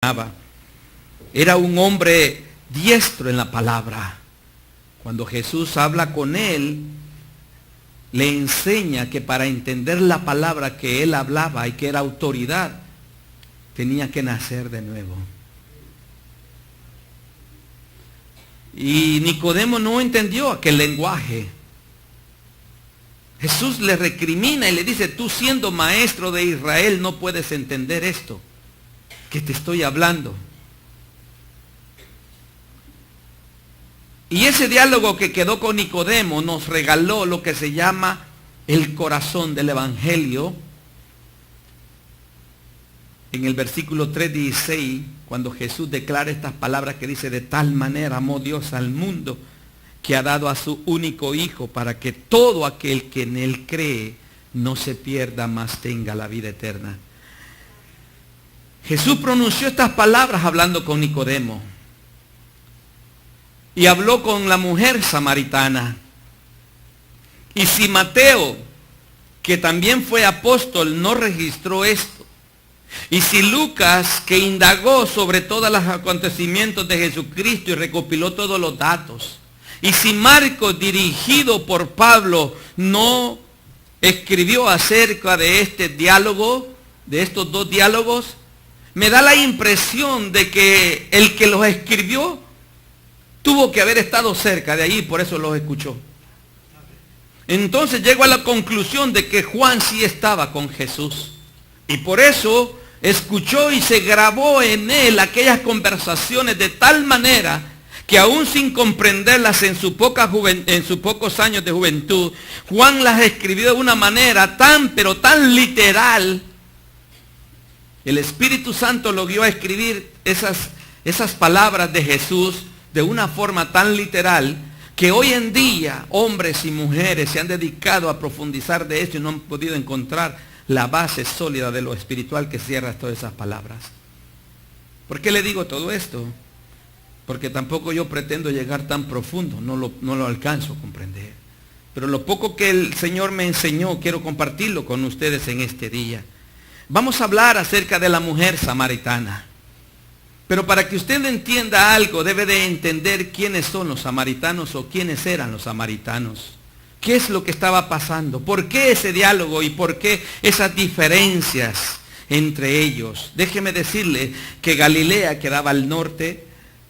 enseñaba. Era un hombre diestro en la palabra. Cuando Jesús habla con él, le enseña que para entender la palabra que él hablaba y que era autoridad, tenía que nacer de nuevo. Y Nicodemo no entendió aquel lenguaje. Jesús le recrimina y le dice, tú siendo maestro de Israel no puedes entender esto que te estoy hablando. Y ese diálogo que quedó con Nicodemo nos regaló lo que se llama el corazón del Evangelio. En el versículo 3:16, cuando Jesús declara estas palabras que dice, de tal manera amó Dios al mundo, que ha dado a su único Hijo, para que todo aquel que en Él cree no se pierda, mas tenga la vida eterna. Jesús pronunció estas palabras hablando con Nicodemo. Y habló con la mujer samaritana. Y si Mateo, que también fue apóstol, no registró esto, y si Lucas, que indagó sobre todos los acontecimientos de Jesucristo y recopiló todos los datos, y si Marcos, dirigido por Pablo, no escribió acerca de este diálogo, de estos dos diálogos, me da la impresión de que el que los escribió tuvo que haber estado cerca de ahí, por eso los escuchó. Entonces llego a la conclusión de que Juan sí estaba con Jesús. Y por eso escuchó y se grabó en él aquellas conversaciones de tal manera que aún sin comprenderlas en sus pocos años de juventud, Juan las escribió de una manera pero tan literal. El Espíritu Santo lo guió a escribir esas palabras de Jesús de una forma tan literal que hoy en día hombres y mujeres se han dedicado a profundizar de esto y no han podido encontrar la base sólida de lo espiritual que cierra todas esas palabras. ¿Por qué le digo todo esto? Porque tampoco yo pretendo llegar tan profundo, no lo alcanzo a comprender. Pero lo poco que el Señor me enseñó, quiero compartirlo con ustedes en este día. Vamos a hablar acerca de la mujer samaritana. Pero para que usted entienda algo, debe de entender quiénes son los samaritanos o quiénes eran los samaritanos. ¿Qué es lo que estaba pasando? ¿Por qué ese diálogo y por qué esas diferencias entre ellos? Déjeme decirle que Galilea quedaba al norte,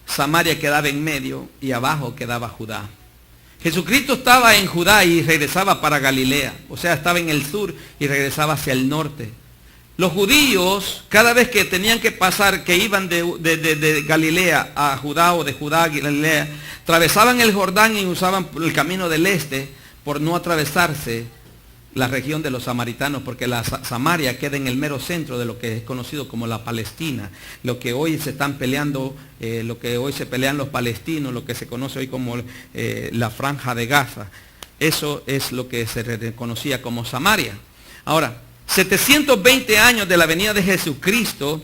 Samaria quedaba en medio y abajo quedaba Judá. Jesucristo estaba en Judá y regresaba para Galilea. O sea, estaba en el sur y regresaba hacia el norte. Los judíos, cada vez que tenían que pasar, que iban de Galilea a Judá o de Judá a Galilea, atravesaban el Jordán y usaban el camino del este por no atravesarse la región de los samaritanos, porque la Samaria queda en el mero centro de lo que es conocido como la Palestina, lo que hoy se están peleando, lo que hoy se pelean los palestinos, lo que se conoce hoy como la Franja de Gaza. Eso es lo que se reconocía como Samaria. Ahora, 720 años de la venida de Jesucristo,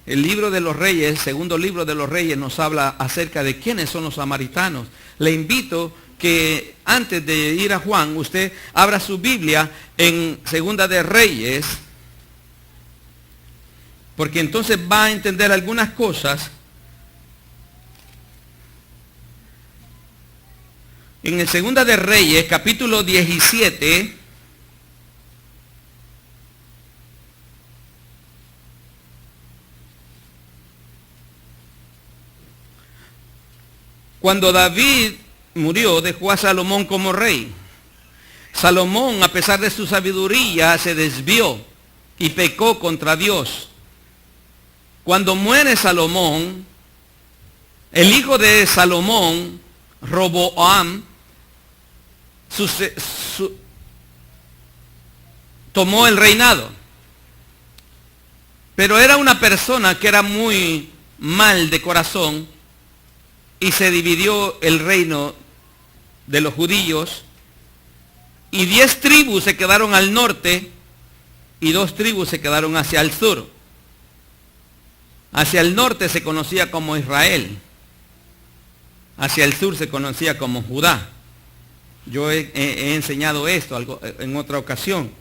el libro de los Reyes, segundo libro de los Reyes, nos habla acerca de quiénes son los samaritanos. Le invito que antes de ir a Juan, usted abra su Biblia en Segunda de Reyes, porque entonces va a entender algunas cosas. En el Segunda de Reyes, capítulo 17, cuando David murió, dejó a Salomón como rey. Salomón, a pesar de su sabiduría, se desvió y pecó contra Dios. Cuando muere Salomón, el hijo de Salomón, Roboam, tomó el reinado. Pero era una persona que era muy mal de corazón y se dividió el reino de los judíos y 10 tribus se quedaron al norte y 2 tribus se quedaron hacia el sur. Hacia el norte se conocía como Israel, hacia el sur se conocía como Judá. Yo he enseñado esto en otra ocasión,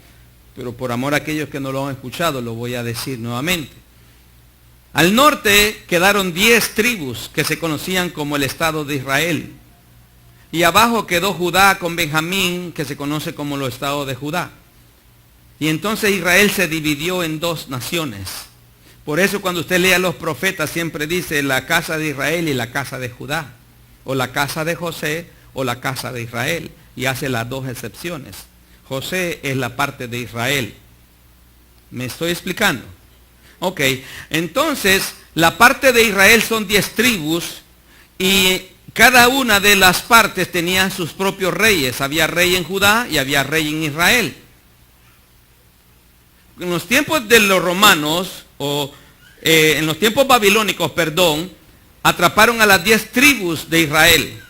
pero por amor a aquellos que no lo han escuchado lo voy a decir nuevamente. Al norte quedaron 10 tribus que se conocían como el Estado de Israel. Y abajo quedó Judá con Benjamín, que se conoce como el Estado de Judá. Y entonces Israel se dividió en 2 naciones. Por eso cuando usted lee a los profetas siempre dice la casa de Israel y la casa de Judá. O la casa de José o la casa de Israel. Y hace las 2 excepciones. José es la parte de Israel. ¿Me estoy explicando? Ok, entonces la parte de Israel son 10 tribus y cada una de las partes tenía sus propios reyes. Había rey en Judá y había rey en Israel. En los tiempos de los romanos, en los tiempos babilónicos, perdón, atraparon a las 10 tribus de Israel.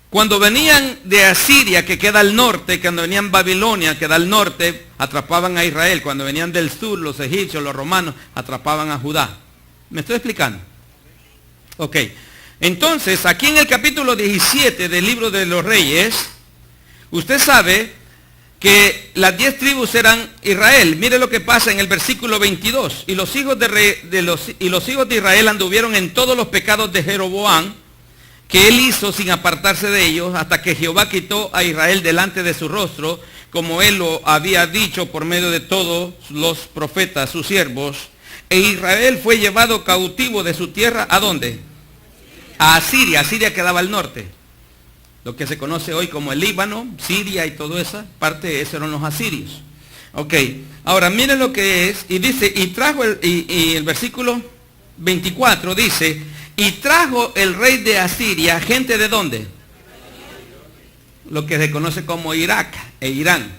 Cuando venían de Asiria, que queda al norte, cuando venían Babilonia, que da al norte, atrapaban a Israel. Cuando venían del sur, los egipcios, los romanos, atrapaban a Judá. ¿Me estoy explicando? Ok. Entonces, aquí en el capítulo 17 del libro de los Reyes, usted sabe que las 10 tribus eran Israel. Mire lo que pasa en el versículo 22. Y los hijos de Israel anduvieron en todos los pecados de Jeroboam, que él hizo sin apartarse de ellos, hasta que Jehová quitó a Israel delante de su rostro, como él lo había dicho por medio de todos los profetas, sus siervos. E Israel fue llevado cautivo de su tierra, ¿a dónde? A Asiria. Asiria quedaba al norte. Lo que se conoce hoy como el Líbano, Siria y toda esa parte de eso eran los asirios. Ok, ahora miren lo que es, y dice, y el versículo 24 dice, y trajo el rey de Asiria gente de ¿dónde? Lo que se conoce como Irak e Irán.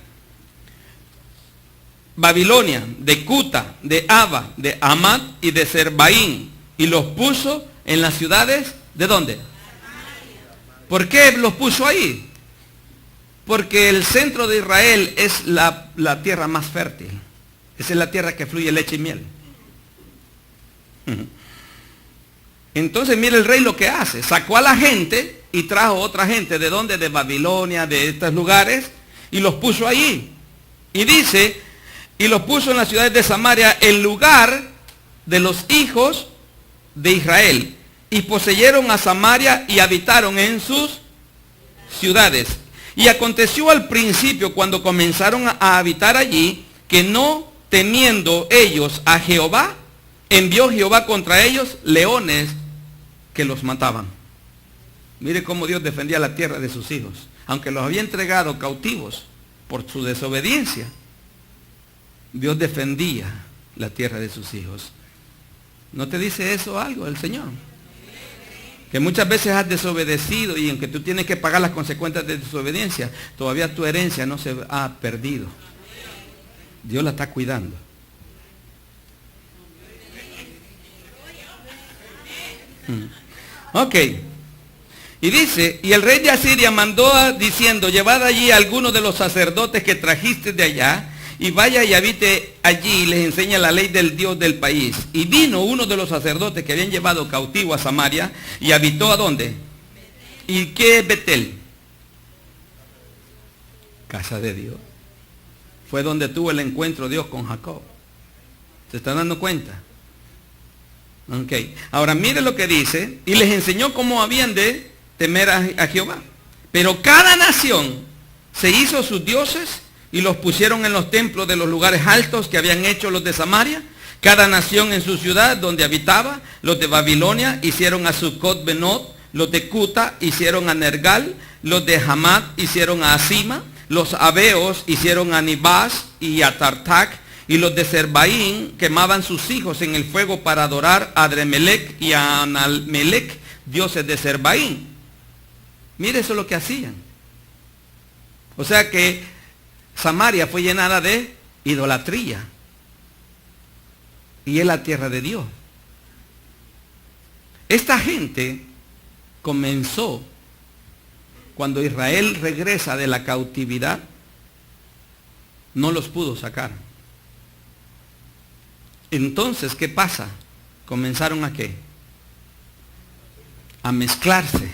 Babilonia, de Cuta, de Aba, de Amad y de Serbaín. Y los puso en las ciudades, ¿de dónde? ¿Por qué los puso ahí? Porque el centro de Israel es la tierra más fértil. Esa es la tierra que fluye leche y miel. Entonces mire el rey lo que hace. Sacó a la gente y trajo otra gente. ¿De dónde? De Babilonia, de estos lugares. Y los puso allí. Y dice, y los puso en las ciudades de Samaria, en lugar de los hijos de Israel. Y poseyeron a Samaria y habitaron en sus ciudades. Y aconteció al principio, cuando comenzaron a habitar allí, que no temiendo ellos a Jehová, envió Jehová contra ellos leones que los mataban. Mire cómo Dios defendía la tierra de sus hijos. Aunque los había entregado cautivos por su desobediencia, Dios defendía la tierra de sus hijos. ¿No te dice eso algo el Señor? Que muchas veces has desobedecido y aunque tú tienes que pagar las consecuencias de desobediencia, todavía tu herencia no se ha perdido. Dios la está cuidando. Ok. Y dice, y el rey de Asiria mandó diciendo, llevad allí a algunos de los sacerdotes que trajiste de allá, y vaya y habite allí y les enseña la ley del Dios del país. Y vino uno de los sacerdotes que habían llevado cautivo a Samaria y habitó ¿a dónde? ¿Y qué es Betel? Casa de Dios. Fue donde tuvo el encuentro Dios con Jacob. ¿Se están dando cuenta? Ok. Ahora mire lo que dice. Y les enseñó cómo habían de temer a Jehová. Pero cada nación se hizo sus dioses y los pusieron en los templos de los lugares altos que habían hecho los de Samaria. Cada nación en su ciudad donde habitaba. Los de Babilonia hicieron a Sucot Benot. Los de Cuta hicieron a Nergal. Los de Hamad hicieron a Asima. Los abeos hicieron a Nibás y a Tartac. Y los de Serbaín quemaban sus hijos en el fuego para adorar a Adremelech y a Analmelech, dioses de Serbaín. Mire, eso es lo que hacían. O sea que Samaria fue llenada de idolatría. Y es la tierra de Dios. Esta gente comenzó cuando Israel regresa de la cautividad. No los pudo sacar. Entonces, ¿qué pasa? Comenzaron a ¿qué? A mezclarse.